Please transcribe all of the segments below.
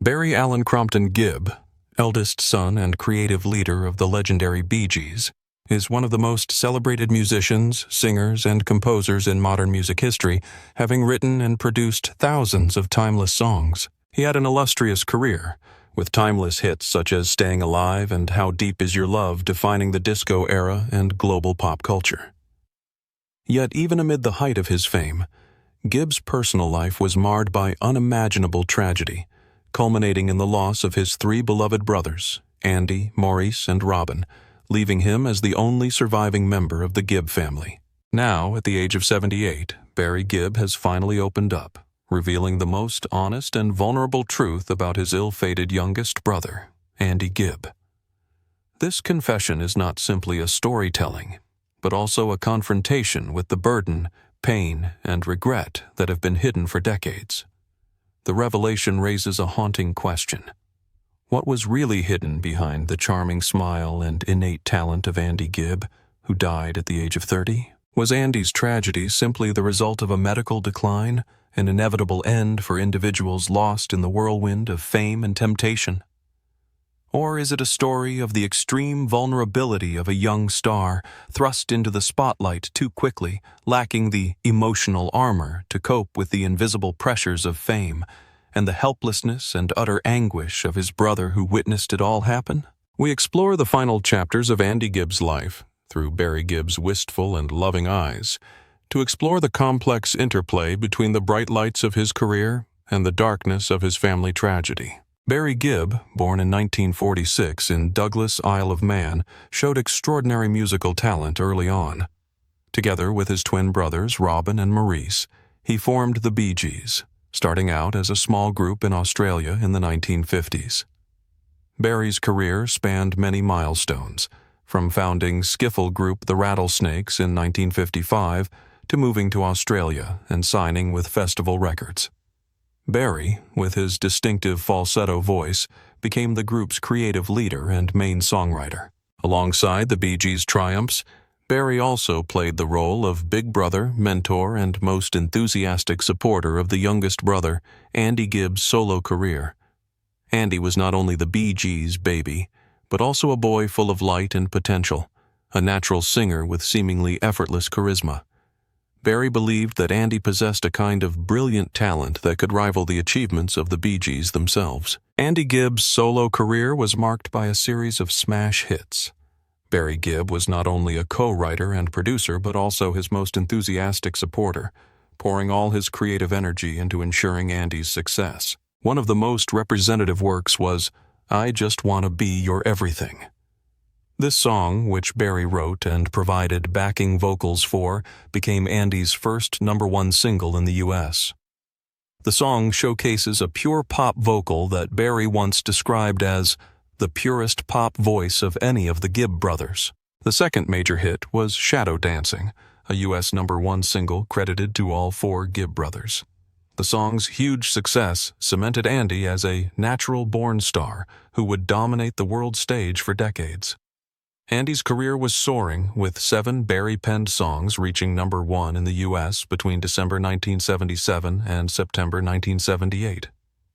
Barry Allen Crompton Gibb, eldest son and creative leader of the legendary Bee Gees, is one of the most celebrated musicians, singers, and composers in modern music history, having written and produced thousands of timeless songs. He had an illustrious career, with timeless hits such as Staying Alive and How Deep Is Your Love defining the disco era and global pop culture. Yet even amid the height of his fame, Gibb's personal life was marred by unimaginable tragedy, culminating in the loss of his three beloved brothers, Andy, Maurice, and Robin, leaving him as the only surviving member of the Gibb family. Now, at the age of 78, Barry Gibb has finally opened up, revealing the most honest and vulnerable truth about his ill-fated youngest brother, Andy Gibb. This confession is not simply a storytelling, but also a confrontation with the burden, pain, and regret that have been hidden for decades. The revelation raises a haunting question. What was really hidden behind the charming smile and innate talent of Andy Gibb, who died at the age of 30? Was Andy's tragedy simply the result of a medical decline, an inevitable end for individuals lost in the whirlwind of fame and temptation? Or is it a story of the extreme vulnerability of a young star thrust into the spotlight too quickly, lacking the emotional armor to cope with the invisible pressures of fame, and the helplessness and utter anguish of his brother who witnessed it all happen? We explore the final chapters of Andy Gibb's life through Barry Gibb's wistful and loving eyes, to explore the complex interplay between the bright lights of his career and the darkness of his family tragedy. Barry Gibb, born in 1946 in Douglas, Isle of Man, showed extraordinary musical talent early on. Together with his twin brothers, Robin and Maurice, he formed the Bee Gees, starting out as a small group in Australia in the 1950s. Barry's career spanned many milestones, from founding skiffle group the Rattlesnakes in 1955 to moving to Australia and signing with Festival Records. Barry, with his distinctive falsetto voice, became the group's creative leader and main songwriter. Alongside the Bee Gees' triumphs, Barry also played the role of big brother, mentor, and most enthusiastic supporter of the youngest brother, Andy Gibb's solo career. Andy was not only the Bee Gees' baby, but also a boy full of light and potential, a natural singer with seemingly effortless charisma. Barry believed that Andy possessed a kind of brilliant talent that could rival the achievements of the Bee Gees themselves. Andy Gibb's solo career was marked by a series of smash hits. Barry Gibb was not only a co-writer and producer, but also his most enthusiastic supporter, pouring all his creative energy into ensuring Andy's success. One of the most representative works was I Just Wanna Be Your Everything. This song, which Barry wrote and provided backing vocals for, became Andy's first #1 single in the U.S. The song showcases a pure pop vocal that Barry once described as the purest pop voice of any of the Gibb brothers. The second major hit was Shadow Dancing, a U.S. #1 single credited to all four Gibb brothers. The song's huge success cemented Andy as a natural-born star who would dominate the world stage for decades. Andy's career was soaring, with 7 Barry-penned songs reaching #1 in the U.S. between December 1977 and September 1978.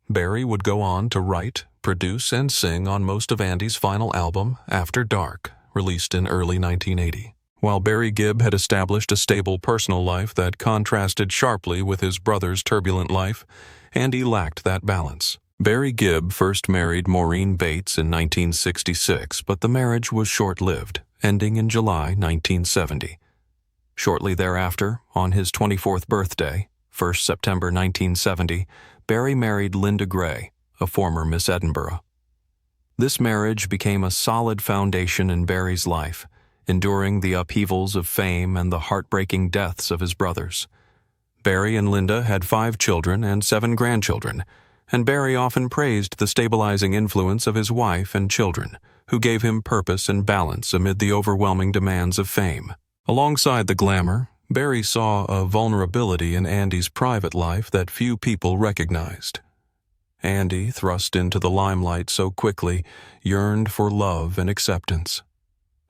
Barry would go on to write, produce, and sing on most of Andy's final album, After Dark, released in early 1980. While Barry Gibb had established a stable personal life that contrasted sharply with his brother's turbulent life, Andy lacked that balance. Barry Gibb first married Maureen Bates in 1966, but the marriage was short-lived, ending in July 1970. Shortly thereafter, on his 24th birthday, 1st September 1970, Barry married Linda Gray, a former Miss Edinburgh. This marriage became a solid foundation in Barry's life, enduring the upheavals of fame and the heartbreaking deaths of his brothers. Barry and Linda had 5 children and 7 grandchildren, and Barry often praised the stabilizing influence of his wife and children, who gave him purpose and balance amid the overwhelming demands of fame. Alongside the glamour, Barry saw a vulnerability in Andy's private life that few people recognized. Andy, thrust into the limelight so quickly, yearned for love and acceptance.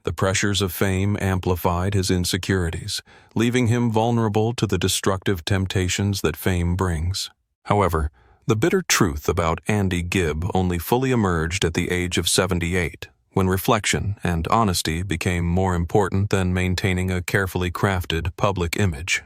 The pressures of fame amplified his insecurities, leaving him vulnerable to the destructive temptations that fame brings. However, The bitter truth about Andy Gibb only fully emerged at the age of 78, when reflection and honesty became more important than maintaining a carefully crafted public image.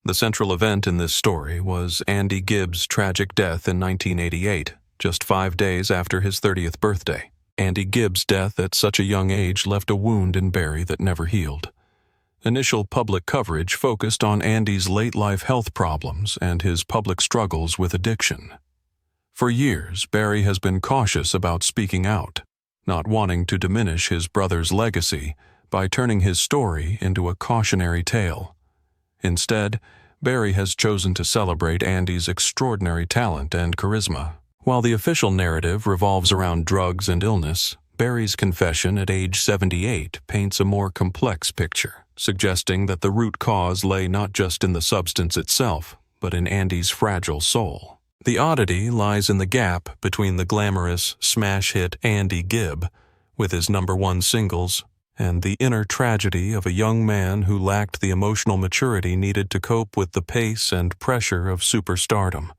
The central event in this story was Andy Gibb's tragic death in 1988, just 5 days after his 30th birthday. Andy Gibb's death at such a young age left a wound in Barry that never healed. Initial public coverage focused on Andy's late-life health problems and his public struggles with addiction. For years, Barry has been cautious about speaking out, not wanting to diminish his brother's legacy by turning his story into a cautionary tale. Instead, Barry has chosen to celebrate Andy's extraordinary talent and charisma. While the official narrative revolves around drugs and illness, Barry's confession at age 78 paints a more complex picture, suggesting that the root cause lay not just in the substance itself, but in Andy's fragile soul. The oddity lies in the gap between the glamorous smash hit Andy Gibb, with his #1 singles, and the inner tragedy of a young man who lacked the emotional maturity needed to cope with the pace and pressure of superstardom.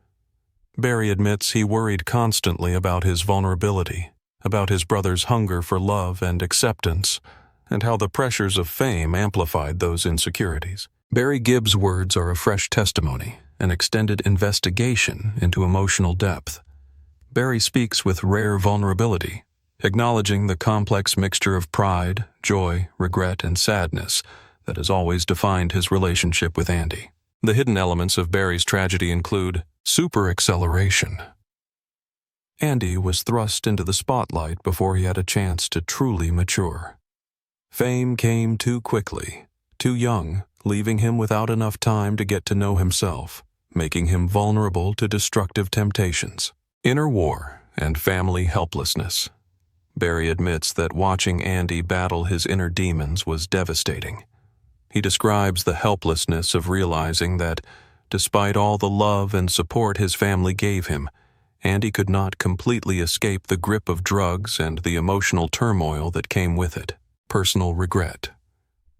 Barry admits he worried constantly about his vulnerability, about his brother's hunger for love and acceptance, and how the pressures of fame amplified those insecurities. Barry Gibb's words are a fresh testimony, an extended investigation into emotional depth. Barry speaks with rare vulnerability, acknowledging the complex mixture of pride, joy, regret, and sadness that has always defined his relationship with Andy. The hidden elements of Barry's tragedy include super-acceleration. Andy was thrust into the spotlight before he had a chance to truly mature. Fame came too quickly, too young, leaving him without enough time to get to know himself, making him vulnerable to destructive temptations. Inner war and family helplessness. Barry admits that watching Andy battle his inner demons was devastating. He describes the helplessness of realizing that, despite all the love and support his family gave him, Andy could not completely escape the grip of drugs and the emotional turmoil that came with it. Personal regret.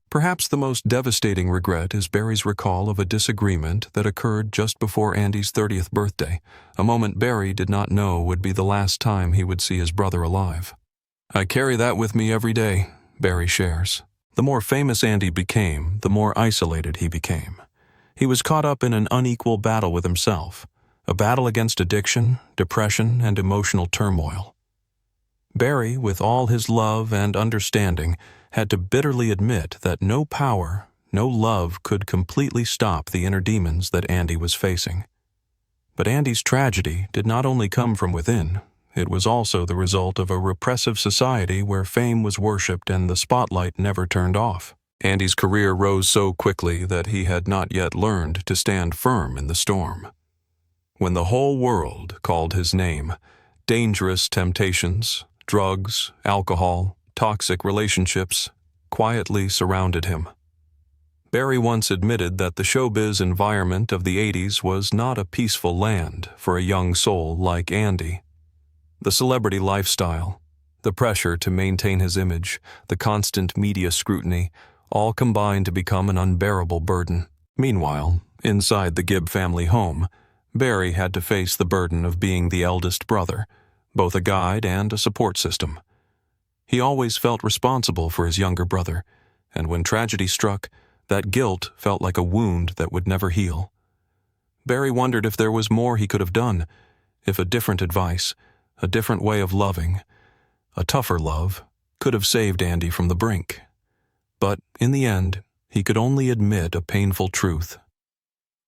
Perhaps the most devastating regret is Barry's recall of a disagreement that occurred just before Andy's 30th birthday, a moment Barry did not know would be the last time he would see his brother alive. "I carry that with me every day," Barry shares. The more famous Andy became, the more isolated he became. He was caught up in an unequal battle with himself, a battle against addiction, depression, and emotional turmoil. Barry, with all his love and understanding, had to bitterly admit that no power, no love could completely stop the inner demons that Andy was facing. But Andy's tragedy did not only come from within, it was also the result of a repressive society where fame was worshipped and the spotlight never turned off. Andy's career rose so quickly that he had not yet learned to stand firm in the storm. When the whole world called his name, dangerous temptations, drugs, alcohol, toxic relationships quietly surrounded him. Barry once admitted that the showbiz environment of the 80s was not a peaceful land for a young soul like Andy. The celebrity lifestyle, the pressure to maintain his image, the constant media scrutiny, all combined to become an unbearable burden. Meanwhile, inside the Gibb family home, Barry had to face the burden of being the eldest brother, both a guide and a support system. He always felt responsible for his younger brother, and when tragedy struck, that guilt felt like a wound that would never heal. Barry wondered if there was more he could have done, if a different advice, a different way of loving, a tougher love, could have saved Andy from the brink. But in the end, he could only admit a painful truth.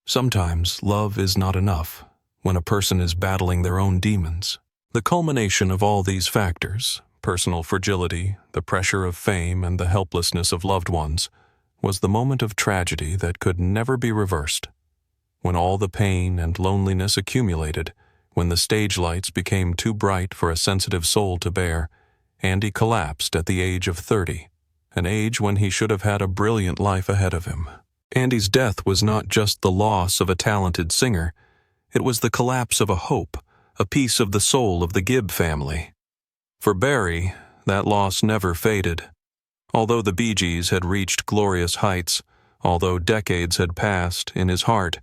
Sometimes love is not enough when a person is battling their own demons. The culmination of all these factors, personal fragility, the pressure of fame, and the helplessness of loved ones, was the moment of tragedy that could never be reversed. When all the pain and loneliness accumulated, when the stage lights became too bright for a sensitive soul to bear, Andy collapsed at the age of 30, an age when he should have had a brilliant life ahead of him. Andy's death was not just the loss of a talented singer, it was the collapse of a hope, a piece of the soul of the Gibb family. For Barry, that loss never faded. Although the Bee Gees had reached glorious heights, although decades had passed, in his heart,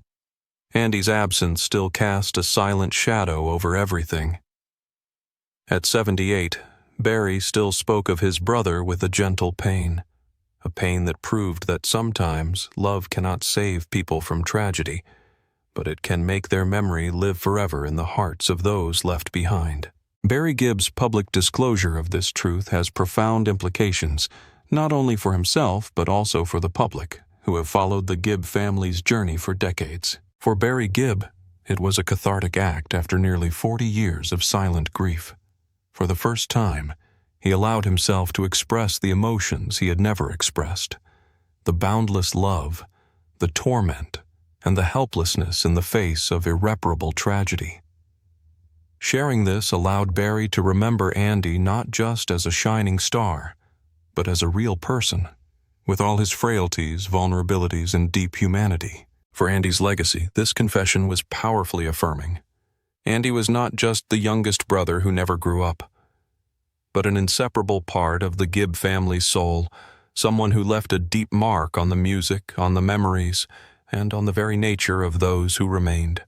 Andy's absence still cast a silent shadow over everything. At 78, Barry still spoke of his brother with a gentle pain, a pain that proved that sometimes love cannot save people from tragedy, but it can make their memory live forever in the hearts of those left behind. Barry Gibb's public disclosure of this truth has profound implications, not only for himself but also for the public, who have followed the Gibb family's journey for decades. For Barry Gibb, it was a cathartic act after nearly 40 years of silent grief. For the first time, he allowed himself to express the emotions he had never expressed: the boundless love, the torment, and the helplessness in the face of irreparable tragedy. Sharing this allowed Barry to remember Andy not just as a shining star, but as a real person, with all his frailties, vulnerabilities, and deep humanity. For Andy's legacy, this confession was powerfully affirming. Andy was not just the youngest brother who never grew up, but an inseparable part of the Gibb family's soul, someone who left a deep mark on the music, on the memories, and on the very nature of those who remained.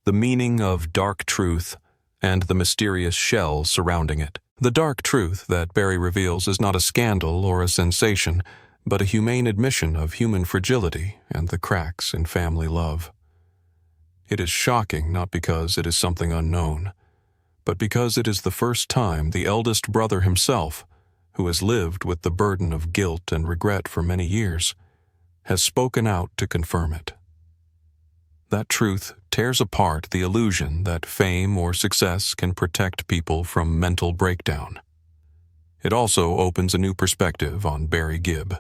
The meaning of dark truth and the mysterious shell surrounding it. The dark truth that Barry reveals is not a scandal or a sensation, but a humane admission of human fragility and the cracks in family love. It is shocking not because it is something unknown, but because it is the first time the eldest brother himself, who has lived with the burden of guilt and regret for many years, has spoken out to confirm it. That truth tears apart the illusion that fame or success can protect people from mental breakdown. It also opens a new perspective on Barry Gibb,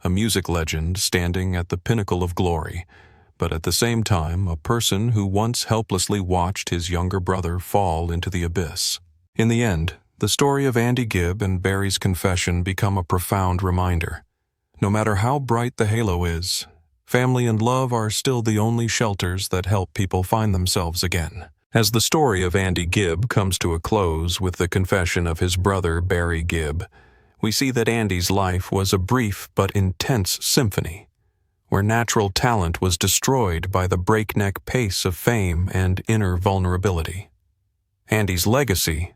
a music legend standing at the pinnacle of glory, but at the same time a person who once helplessly watched his younger brother fall into the abyss. In the end, the story of Andy Gibb and Barry's confession become a profound reminder. No matter how bright the halo is, family and love are still the only shelters that help people find themselves again. As the story of Andy Gibb comes to a close with the confession of his brother Barry Gibb, we see that Andy's life was a brief but intense symphony, where natural talent was destroyed by the breakneck pace of fame and inner vulnerability. Andy's legacy,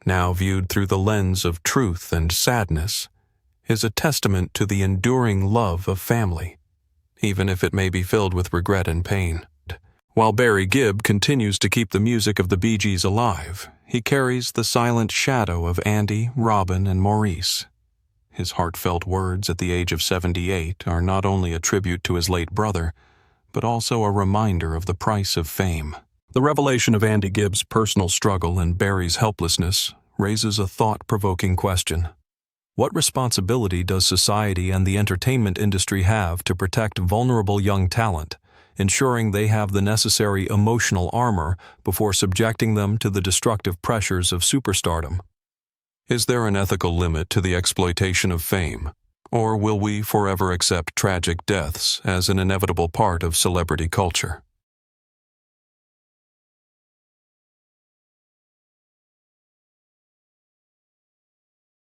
now viewed through the lens of truth and sadness, is a testament to the enduring love of family, even if it may be filled with regret and pain. While Barry Gibb continues to keep the music of the Bee Gees alive, he carries the silent shadow of Andy, Robin, and Maurice. His heartfelt words at the age of 78 are not only a tribute to his late brother, but also a reminder of the price of fame. The revelation of Andy Gibb's personal struggle and Barry's helplessness raises a thought-provoking question. What responsibility does society and the entertainment industry have to protect vulnerable young talent, ensuring they have the necessary emotional armor before subjecting them to the destructive pressures of superstardom? Is there an ethical limit to the exploitation of fame, or will we forever accept tragic deaths as an inevitable part of celebrity culture?